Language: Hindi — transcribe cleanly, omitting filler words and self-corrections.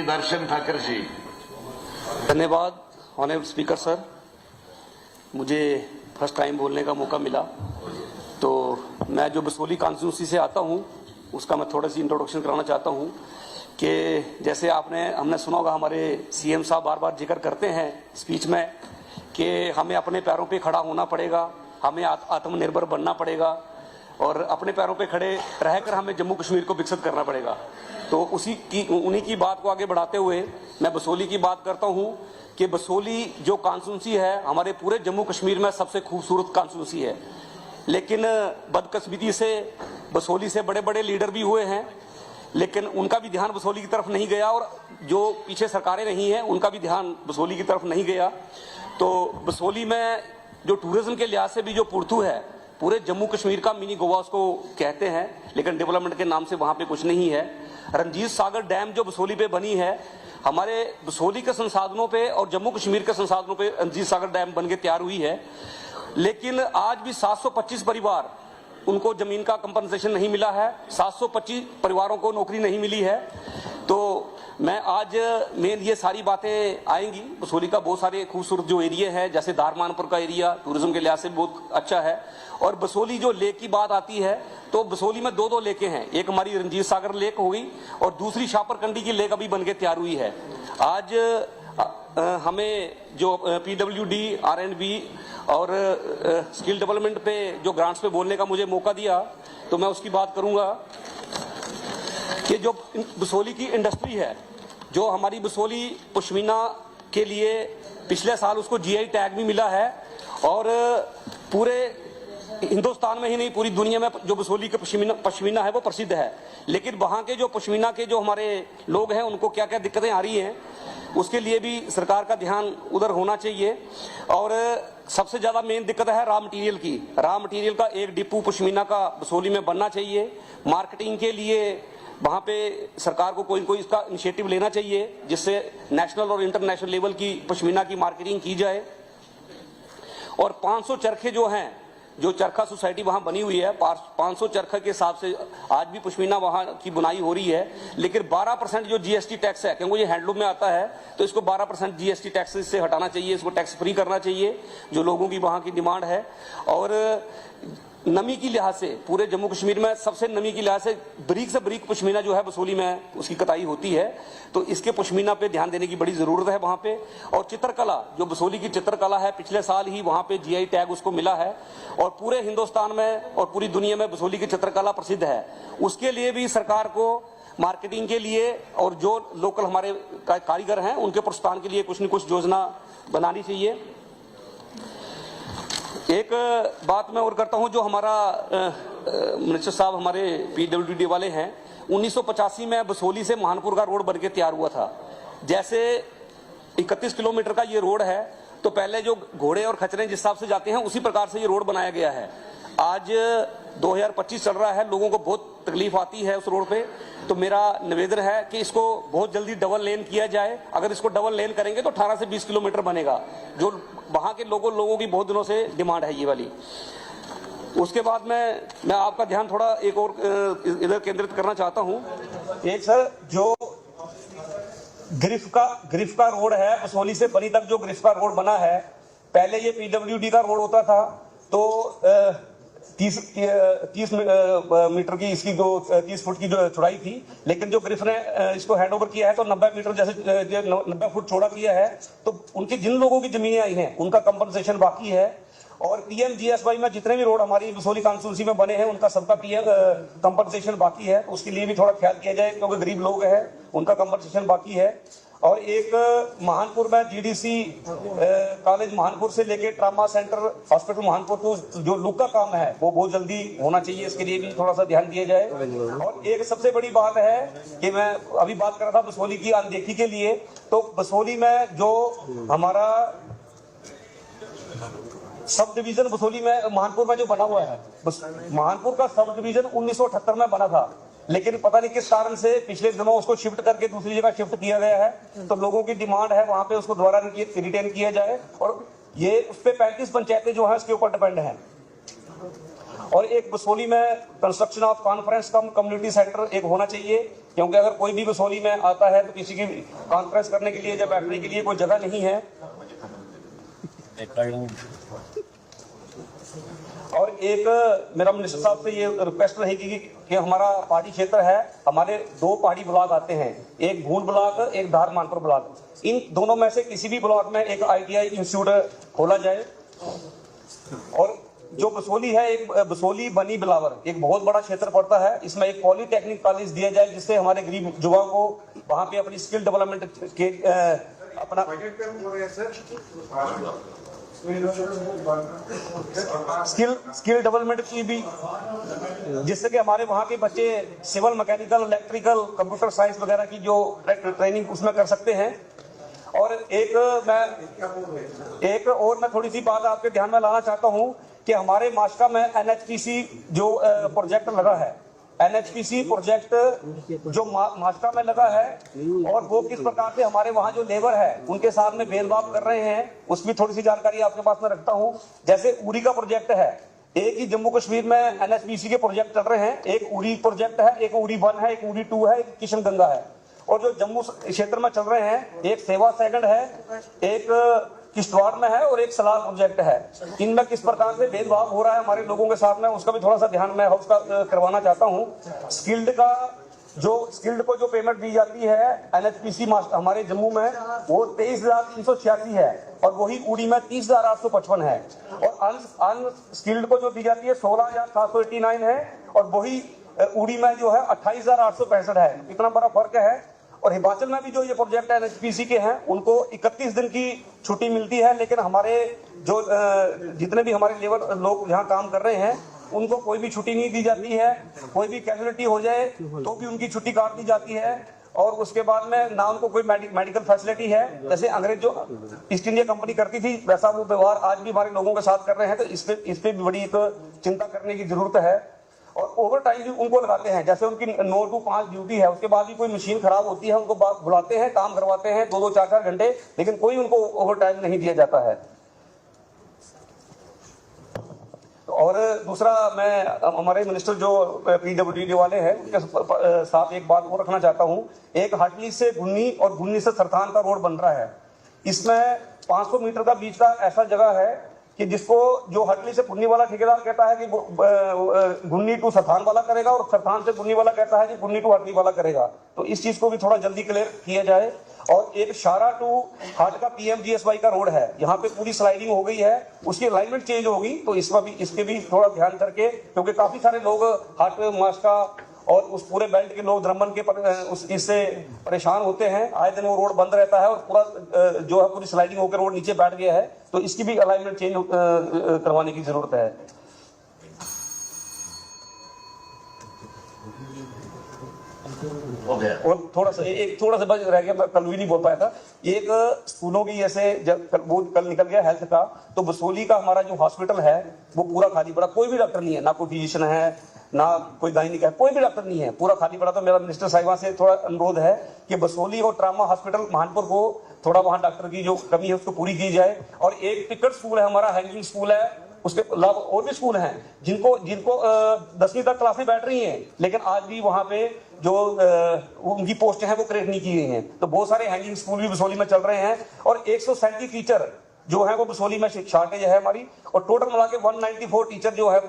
दर्शन ठाकर जी। धन्यवाद ऑनरेबल स्पीकर सर, मुझे फर्स्ट टाइम बोलने का मौका मिला। तो मैं जो बसोली कॉन्स्टिट्यूंसी से आता हूँ उसका मैं थोड़ा सी इंट्रोडक्शन कराना चाहता हूँ कि जैसे हमने सुना होगा, हमारे सीएम साहब बार बार जिक्र करते हैं स्पीच में कि हमें अपने पैरों पे खड़ा होना पड़ेगा, हमें आत्मनिर्भर बनना पड़ेगा और अपने पैरों पे खड़े रहकर हमें जम्मू कश्मीर को विकसित करना पड़ेगा। तो उन्हीं की बात को आगे बढ़ाते हुए मैं बसोली की बात करता हूं कि बसोली जो कॉन्स्टिट्यूंसी है हमारे पूरे जम्मू कश्मीर में सबसे खूबसूरत कॉन्स्टिट्यूंसी है। लेकिन बदकिस्मती से बसोली से बड़े बड़े लीडर भी हुए हैं, लेकिन उनका भी ध्यान बसोली की तरफ नहीं गया और जो पीछे सरकारें रही हैं उनका भी ध्यान बसोली की तरफ नहीं गया। तो बसोली में जो टूरिज्म के लिहाज से भी जो पुरथू है, पूरे जम्मू कश्मीर का मिनी गोवा उसको कहते हैं, लेकिन डेवलपमेंट के नाम से वहां पे कुछ नहीं है। रणजीत सागर डैम जो बसोली पे बनी है, हमारे बसोली के संसाधनों पे और जम्मू कश्मीर के संसाधनों पे रणजीत सागर डैम बन के तैयार हुई है। लेकिन आज भी 725 परिवार उनको जमीन का कंपनसेशन नहीं मिला है, 725 परिवारों को नौकरी नहीं मिली है। तो मैं आज मेन ये सारी बातें आएंगी। बसोली का बहुत सारे खूबसूरत जो एरिया है, जैसे दारमानपुर का एरिया टूरिज्म के लिहाज से बहुत अच्छा है। और बसोली जो लेक की बात आती है तो बसोली में दो लेकें हैं, एक हमारी रणजीत सागर लेक हो गई और दूसरी शापरकंडी की लेक अभी बन के तैयार हुई है। आज हमें जो पीडब्ल्यूडी, आरएंडबी और स्किल डेवलपमेंट पे जो ग्रांट्स पे बोलने का मुझे मौका दिया, तो मैं उसकी बात करूंगा कि जो बसोली की इंडस्ट्री है, जो हमारी बसोली पश्मीना के लिए पिछले साल उसको जीआई टैग भी मिला है और पूरे हिंदुस्तान में ही नहीं पूरी दुनिया में जो बसोली के पश्मीना है वो प्रसिद्ध है। लेकिन वहां के जो पश्मीना के जो हमारे लोग हैं उनको क्या क्या दिक्कतें आ रही हैं, उसके लिए भी सरकार का ध्यान उधर होना चाहिए। और सबसे ज्यादा मेन दिक्कत है रॉ मटेरियल की। रॉ मटेरियल का एक डिपो पश्मीना का बसोली में बनना चाहिए। मार्केटिंग के लिए वहां पे सरकार को कोई इसका इनिशिएटिव लेना चाहिए, जिससे नेशनल और इंटरनेशनल लेवल की पश्मीना की मार्केटिंग की जाए। और 500 चरखे जो हैं, जो चरखा सोसाइटी वहां बनी हुई है, 500 चरखे के हिसाब से आज भी पश्मीना वहां की बुनाई हो रही है। लेकिन 12% जो जीएसटी टैक्स है, क्योंकि ये हैंडलूम में आता है, तो इसको 12% जीएसटी टैक्स से हटाना चाहिए, इसको टैक्स फ्री करना चाहिए, जो लोगों की वहां की डिमांड है। और नमी की लिहाज से पूरे जम्मू कश्मीर में सबसे नमी की लिहाज से बरीक से बरीक पश्मीना जो है बसोली में उसकी कटाई होती है, तो इसके पश्मीना पे ध्यान देने की बड़ी जरूरत है वहां पे। और चित्रकला, जो बसोली की चित्रकला है, पिछले साल ही वहां पे जीआई टैग उसको मिला है और पूरे हिंदुस्तान में और पूरी दुनिया में बसोली की चित्रकला प्रसिद्ध है। उसके लिए भी सरकार को मार्केटिंग के लिए और जो लोकल हमारे कारीगर हैं उनके प्रोत्साहन के लिए कुछ न कुछ योजना बनानी चाहिए। एक बात मैं और करता हूं, जो हमारा मिनिस्टर साहब हमारे पीडब्ल्यूडी वाले हैं, 1985 में बसोली से महानपुर का रोड बनके तैयार हुआ था। जैसे 31 किलोमीटर का ये रोड है, तो पहले जो घोड़े और खच्चरें जिस हिसाब से जाते हैं उसी प्रकार से ये रोड बनाया गया है। आज 2025 चल रहा है, लोगों को बहुत तकलीफ आती है उस रोड पे। तो मेरा निवेदन है कि इसको बहुत जल्दी डबल लेन किया जाए। अगर इसको डबल लेन करेंगे तो 18 से 20 किलोमीटर बनेगा, जो वहां के लोगों की बहुत दिनों से डिमांड है ये वाली। उसके बाद मैं आपका ध्यान थोड़ा एक और इधर केंद्रित करना चाहता हूं। एक सर, जो ग्रिफ का रोड है, बसोली से बनी तक जो ग्रिफ का रोड बना है, पहले ये पीडब्ल्यूडी का रोड होता था, तो 30 मीटर की इसकी जो 30 फुट की जो चौड़ाई थी। लेकिन जो ग्रिफ ने इसको हैंड ओवर किया है तो 90 मीटर, जैसे 90 फुट चौड़ा किया है। तो उनकी जिन लोगों की जमीनें आई हैं उनका कंपनसेशन बाकी है। और पीएमजीएसवाई में जितने भी रोड हमारी बसोली कॉन्स्टिट्यूंसी में बने हैं उनका सबका कंपनसेशन बाकी है। उसके लिए भी थोड़ा ख्याल किया जाए, क्योंकि गरीब लोग हैं, उनका कंपनसेशन बाकी है। और एक महानपुर में जीडीसी कॉलेज महानपुर से लेके ट्रामा सेंटर हॉस्पिटल महानपुर को जो लुक का काम है वो बहुत जल्दी होना चाहिए, इसके लिए भी थोड़ा सा ध्यान दिया जाए। और एक सबसे बड़ी बात है कि मैं अभी बात कर रहा था बसोली की अनदेखी के लिए, तो बसोली में जो हमारा सब डिवीजन बसोली में महानपुर में जो बना हुआ है, महानपुर का सब डिवीजन 1978 में बना था। लेकिन पता नहीं किस कारण से पिछले दिनों उसको शिफ्ट करके दूसरी जगह शिफ्ट किया गया है। तो लोगों की डिमांड है वहां पे उसको दोबारा रिटेन किया जाए, और ये उस पे 35 पंचायतें जो है उसके ऊपर डिपेंड है। और एक बसोली में construction of conference come community centre एक होना चाहिए, क्योंकि अगर कोई भी बसोली में आता है तो किसी की कॉन्फ्रेंस करने के लिए या बैठने के लिए कोई जगह नहीं है। और एक मेरा मिनिस्टर साहब से ये रिक्वेस्ट रहेगी कि हमारा पहाड़ी क्षेत्र है, हमारे 2 पहाड़ी ब्लॉक आते हैं, एक भूल ब्लॉक, एक धार मानपुर ब्लॉक। इन दोनों में से किसी भी ब्लॉक में एक ITI इंस्टीट्यूट खोला जाए। और जो बसोली है, एक बसोली बनी बिलावर एक बहुत बड़ा क्षेत्र पड़ता है, इसमें एक पॉलीटेक्निक कॉलेज दिया जाए जिससे हमारे गरीब युवाओं को वहां पे अपनी स्किल डेवलपमेंट के अपना स्किल डेवलपमेंट की भी, जिससे कि हमारे वहाँ के बच्चे civil, mechanical, electrical, computer science वगैरह की जो ट्रेनिंग उसमें कर सकते हैं। और एक और मैं थोड़ी सी बात आपके ध्यान में लाना चाहता हूँ कि हमारे मास्का में NHPC जो प्रोजेक्ट लगा है, NHPC प्रोजेक्ट जो मास्का में लगा है, और वो किस प्रकार से हमारे वहाँ जो लेबर है उनके साथ में भेदभाव कर रहे हैं, उसकी थोड़ी सी जानकारी आपके पास में रखता हूँ। जैसे उरी का प्रोजेक्ट है, एक ही जम्मू कश्मीर में NHPC के प्रोजेक्ट चल रहे हैं, एक उरी प्रोजेक्ट है, एक उरी 1 है, एक उरी 2 है, एक किशन गंगा है। और जो जम्मू क्षेत्र में चल रहे हैं, एक सेवा सेकंड है, एक किश्तवाड़ में है और एक सलाल प्रोजेक्ट है। इनमें किस प्रकार से भेदभाव हो रहा है हमारे लोगों के साथ में, उसका भी थोड़ा सा ध्यान मैं हाउस का करवाना चाहता हूँ। स्किल्ड को जो पेमेंट दी जाती है NHPC हमारे जम्मू में, वो 23,386 है, और वही उड़ी में 30,855 है। और अनस्किल्ड को जो दी जाती है 16,789 है, और वही उड़ी में जो है 28,865 है। इतना बड़ा फर्क है। और हिमाचल में भी जो ये प्रोजेक्ट NHPC के हैं, उनको 31 दिन की छुट्टी मिलती है, लेकिन हमारे जो जितने भी हमारे लेबर लोग यहाँ काम कर रहे हैं उनको कोई भी छुट्टी नहीं दी जाती है। कोई भी कैजुअलिटी हो जाए तो भी उनकी छुट्टी काट दी जाती है। और उसके बाद में ना उनको कोई मेडिकल फैसिलिटी है। जैसे अंग्रेज जो ईस्ट इंडिया कंपनी करती थी, वैसा वो व्यवहार आज भी हमारे लोगों के साथ कर रहे हैं। तो इस पे भी बड़ी एक चिंता करने की जरूरत है। और ओवर टाइम भी उनको लगाते हैं, जैसे उनकी 9 to 5 ड्यूटी है, उसके बाद भी कोई मशीन खराब होती है, उनको बुलाते हैं, काम करवाते हैं 2-2, 4-4 घंटे, लेकिन कोई उनको ओवर टाइम नहीं दिया जाता है। और दूसरा, मैं हमारे मिनिस्टर जो PWD वाले हैं उनके साथ एक बात और रखना चाहता हूँ। एक हाटली से गुन्नी और गुन्नी से सरथान का रोड बन रहा है। इसमें 500 मीटर का बीच का ऐसा जगह है कि जिसको जो हटली से गुन्नी वाला ठेकेदार कहता है कि गुन्नी टू सरथान वाला करेगा, और सरथान से गुन्नी वाला कहता है कि गुन्नी टू हटली वाला करेगा। तो इस चीज को भी थोड़ा जल्दी क्लियर किया जाए। और एक शारा टू हाट का PMGSY का रोड है, यहाँ पे पूरी स्लाइडिंग हो गई है, उसकी अलाइनमेंट चेंज होगी, तो इसके भी थोड़ा ध्यान करके, क्योंकि काफी सारे लोग हाट मास्का और उस पूरे बेल्ट के लोग द्रमन के इससे परेशान होते हैं। आए दिन वो रोड बंद रहता है और पूरा जो है पूरी स्लाइडिंग होकर रोड नीचे बैठ गया है। तो इसकी भी अलाइनमेंट चेंज करवाने की जरूरत है। और थोड़ा सा बच रह गया, मैं कल भी नहीं बोल पाया था। एक स्कूलों की जैसे वो कल निकल गया हेल्थ का, तो बसोली का हमारा जो हॉस्पिटल है वो पूरा खाली पड़ा, कोई भी डॉक्टर नहीं है, ना कोई फिजिशियन है, ना कोई गायनिक है, कोई भी डॉक्टर नहीं है, पूरा खाली पड़ा। तो मेरा मिनिस्टर साहिबा से थोड़ा अनुरोध है कि बसोली और ट्रामा हॉस्पिटल महानपुर को थोड़ा वहां डॉक्टर की जो कमी है उसको पूरी की जाए। और एक टिकट स्कूल है हमारा, हैंगिंग स्कूल है, उसके अलावा और भी स्कूल हैं जिनको 10वीं तक क्लासें बैठ रही हैं, लेकिन आज भी वहां पे जो उनकी पोस्टें हैं वो क्रिएट नहीं की गई हैं। तो बहुत सारे हैंगिंग स्कूल भी बसोली में चल रहे हैं। और 137 टीचर जो है वो बसोली में शॉर्टेज है हमारी। और टोटल मिला के 194 टीचर जो है